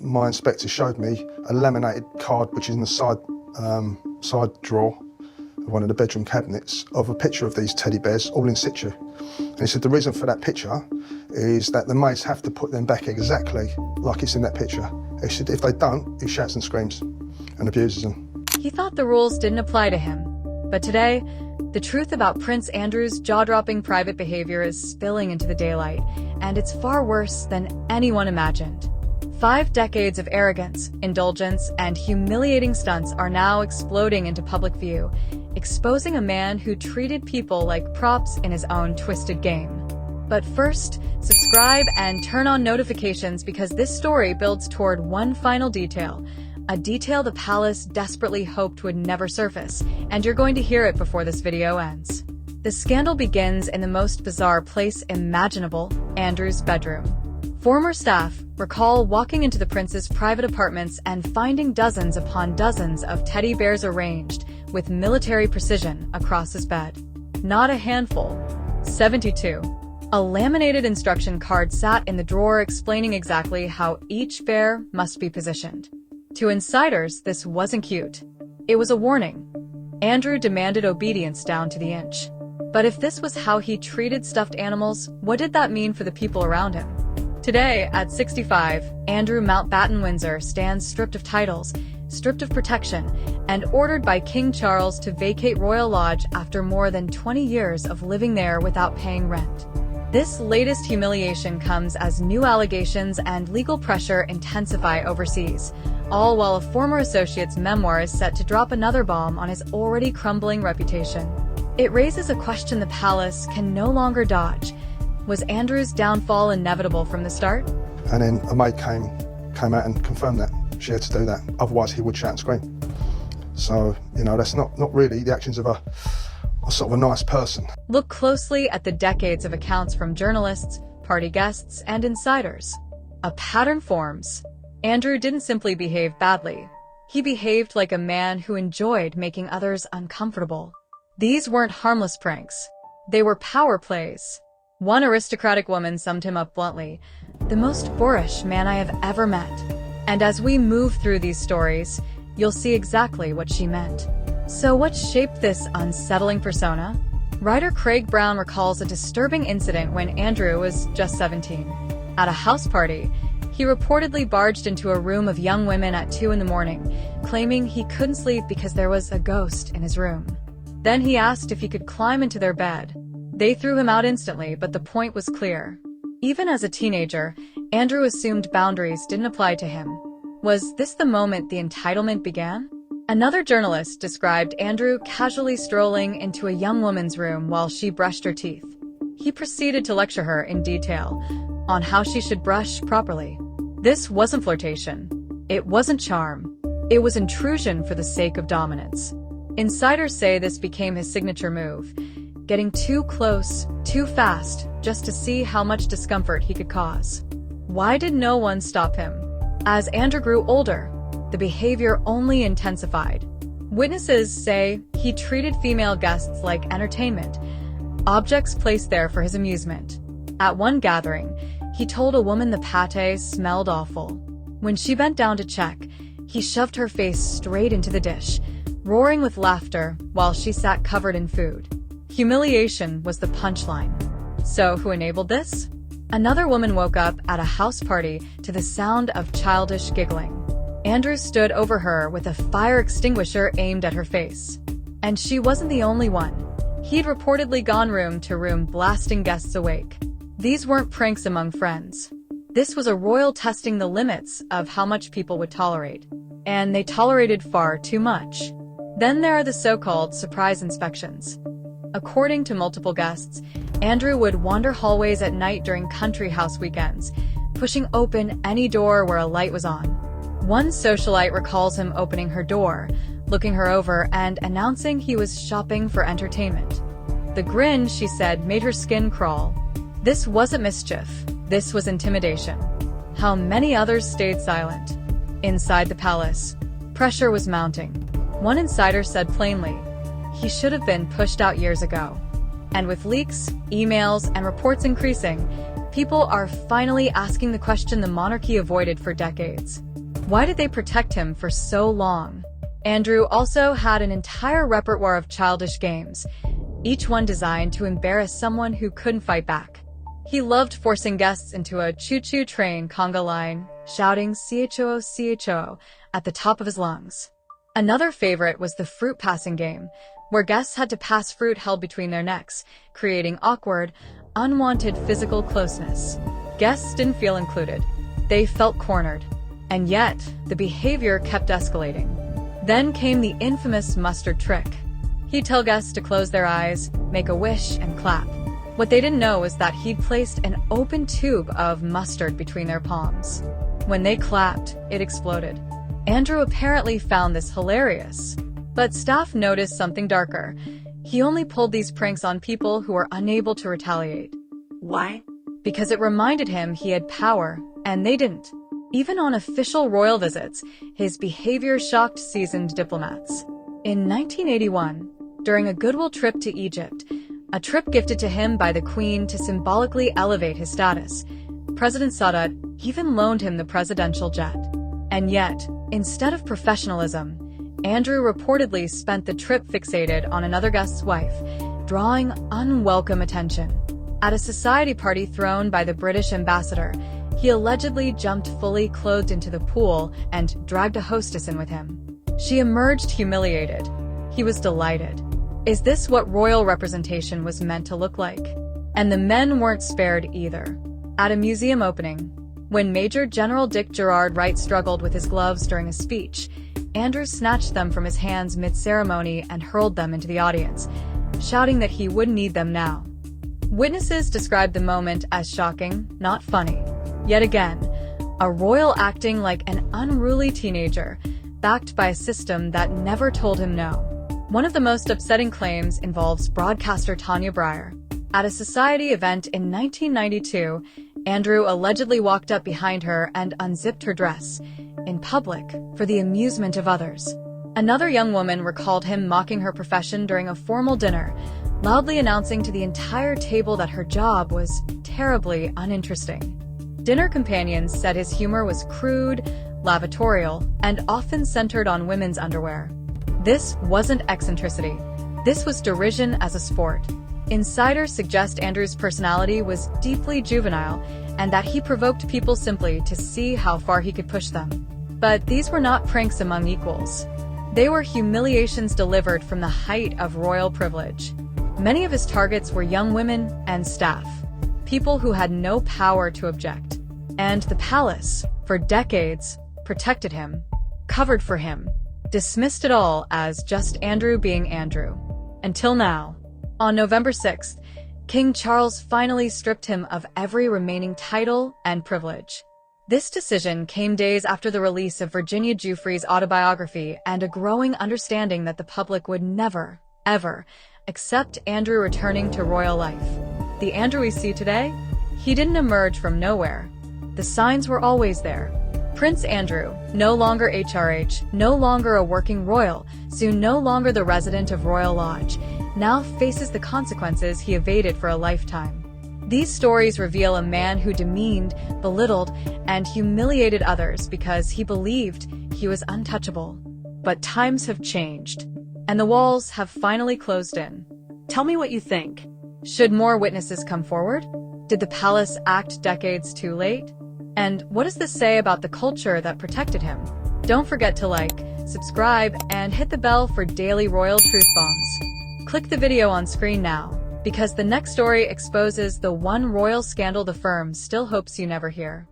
my inspector showed me a laminated card which is in the side drawer of one of the bedroom cabinets of a picture of these teddy bears all in situ. And he said the reason for that picture is that the mates have to put them back exactly like it's in that picture. He said if they don't, he shouts and screams and abuses them. He thought the rules didn't apply to him, but today, the truth about Prince Andrew's jaw-dropping private behavior is spilling into the daylight, and it's far worse than anyone imagined. 5 decades of arrogance, indulgence, and humiliating stunts are now exploding into public view, exposing a man who treated people like props in his own twisted game. But first, subscribe and turn on notifications because this story builds toward one final detail, a detail the palace desperately hoped would never surface, and you're going to hear it before this video ends. The scandal begins in the most bizarre place imaginable, Andrew's bedroom. Former staff recall walking into the prince's private apartments and finding dozens upon dozens of teddy bears arranged with military precision across his bed. Not a handful, 72. A laminated instruction card sat in the drawer explaining exactly how each bear must be positioned. To insiders, this wasn't cute. It was a warning. Andrew demanded obedience down to the inch. But if this was how he treated stuffed animals, what did that mean for the people around him? Today, at 65, Andrew Mountbatten Windsor stands stripped of titles, stripped of protection, and ordered by King Charles to vacate Royal Lodge after more than 20 years of living there without paying rent. This latest humiliation comes as new allegations and legal pressure intensify overseas, all while a former associate's memoir is set to drop another bomb on his already crumbling reputation. It raises a question the palace can no longer dodge. Was Andrew's downfall inevitable from the start? And then a maid came out and confirmed that she had to do that, otherwise he would shout and scream. So, that's not really the actions of a sort of a nice person. Look closely at the decades of accounts from journalists, party guests, and insiders. A pattern forms. Andrew didn't simply behave badly. He behaved like a man who enjoyed making others uncomfortable. These weren't harmless pranks. They were power plays. One aristocratic woman summed him up bluntly, "The most boorish man I have ever met." And as we move through these stories, you'll see exactly what she meant. So what shaped this unsettling persona? Writer Craig Brown recalls a disturbing incident when Andrew was just 17. At a house party, he reportedly barged into a room of young women at 2 in the morning, claiming he couldn't sleep because there was a ghost in his room. Then he asked if he could climb into their bed. They threw him out instantly, but the point was clear. Even as a teenager, Andrew assumed boundaries didn't apply to him. Was this the moment the entitlement began? Another journalist described Andrew casually strolling into a young woman's room while she brushed her teeth. He proceeded to lecture her in detail on how she should brush properly. This wasn't flirtation. It wasn't charm. It was intrusion for the sake of dominance. Insiders say this became his signature move, getting too close, too fast, just to see how much discomfort he could cause. Why did no one stop him? As Andrew grew older, the behavior only intensified. Witnesses say he treated female guests like entertainment, objects placed there for his amusement. At one gathering, he told a woman the pâté smelled awful. When she bent down to check, he shoved her face straight into the dish, roaring with laughter while she sat covered in food. Humiliation was the punchline. So who enabled this? Another woman woke up at a house party to the sound of childish giggling. Andrew stood over her with a fire extinguisher aimed at her face. And she wasn't the only one. He'd reportedly gone room to room blasting guests awake. These weren't pranks among friends. This was a royal testing the limits of how much people would tolerate. And they tolerated far too much. Then there are the so-called surprise inspections. According to multiple guests, Andrew would wander hallways at night during country house weekends, pushing open any door where a light was on. One socialite recalls him opening her door, looking her over, and announcing he was shopping for entertainment. The grin, she said, made her skin crawl. This wasn't mischief. This was intimidation. How many others stayed silent? Inside the palace, pressure was mounting. One insider said plainly, he should have been pushed out years ago. And with leaks, emails, and reports increasing, People are finally asking the question the monarchy avoided for decades. Why did they protect him for so long? Andrew also had an entire repertoire of childish games, each one designed to embarrass someone who couldn't fight back. He loved forcing guests into a choo-choo train conga line, shouting "CHOO, CHOO" at the top of his lungs. Another favorite was the fruit passing game, where guests had to pass fruit held between their necks, creating awkward, unwanted physical closeness. Guests didn't feel included. They felt cornered. And yet, the behavior kept escalating. Then came the infamous mustard trick. He'd tell guests to close their eyes, make a wish, and clap. What they didn't know was that he'd placed an open tube of mustard between their palms. When they clapped, it exploded. Andrew apparently found this hilarious. But staff noticed something darker. He only pulled these pranks on people who were unable to retaliate. Why? Because it reminded him he had power, and they didn't. Even on official royal visits, his behavior shocked seasoned diplomats. In 1981, during a goodwill trip to Egypt, a trip gifted to him by the Queen to symbolically elevate his status, President Sadat even loaned him the presidential jet. And yet, instead of professionalism, Andrew reportedly spent the trip fixated on another guest's wife, drawing unwelcome attention. At a society party thrown by the British ambassador, he allegedly jumped fully clothed into the pool and dragged a hostess in with him. She emerged humiliated. He was delighted. Is this what royal representation was meant to look like? And the men weren't spared either. At a museum opening, when Major General Dick Gerard Wright struggled with his gloves during a speech, Andrew snatched them from his hands mid-ceremony and hurled them into the audience, shouting that he wouldn't need them now. Witnesses described the moment as shocking, not funny. Yet again, a royal acting like an unruly teenager, backed by a system that never told him no. One of the most upsetting claims involves broadcaster Tanya Breyer. At a society event in 1992, Andrew allegedly walked up behind her and unzipped her dress, in public, for the amusement of others. Another young woman recalled him mocking her profession during a formal dinner, loudly announcing to the entire table that her job was terribly uninteresting. Dinner companions said his humor was crude, lavatorial, and often centered on women's underwear. This wasn't eccentricity. This was derision as a sport. Insiders suggest Andrew's personality was deeply juvenile and that he provoked people simply to see how far he could push them. But these were not pranks among equals. They were humiliations delivered from the height of royal privilege. Many of his targets were young women and staff, people who had no power to object. And the palace, for decades, protected him, covered for him, dismissed it all as just Andrew being Andrew. Until now. On November 6th, King Charles finally stripped him of every remaining title and privilege. This decision came days after the release of Virginia Giuffre's autobiography and a growing understanding that the public would never, ever, accept Andrew returning to royal life. The Andrew we see today? He didn't emerge from nowhere. The signs were always there. Prince Andrew, no longer HRH, no longer a working royal, soon no longer the resident of Royal Lodge, now faces the consequences he evaded for a lifetime. These stories reveal a man who demeaned, belittled, and humiliated others because he believed he was untouchable. But times have changed, and the walls have finally closed in. Tell me what you think. Should more witnesses come forward? Did the palace act decades too late? And what does this say about the culture that protected him? Don't forget to like, subscribe, and hit the bell for daily royal truth bombs. Click the video on screen now, because the next story exposes the one royal scandal the firm still hopes you never hear.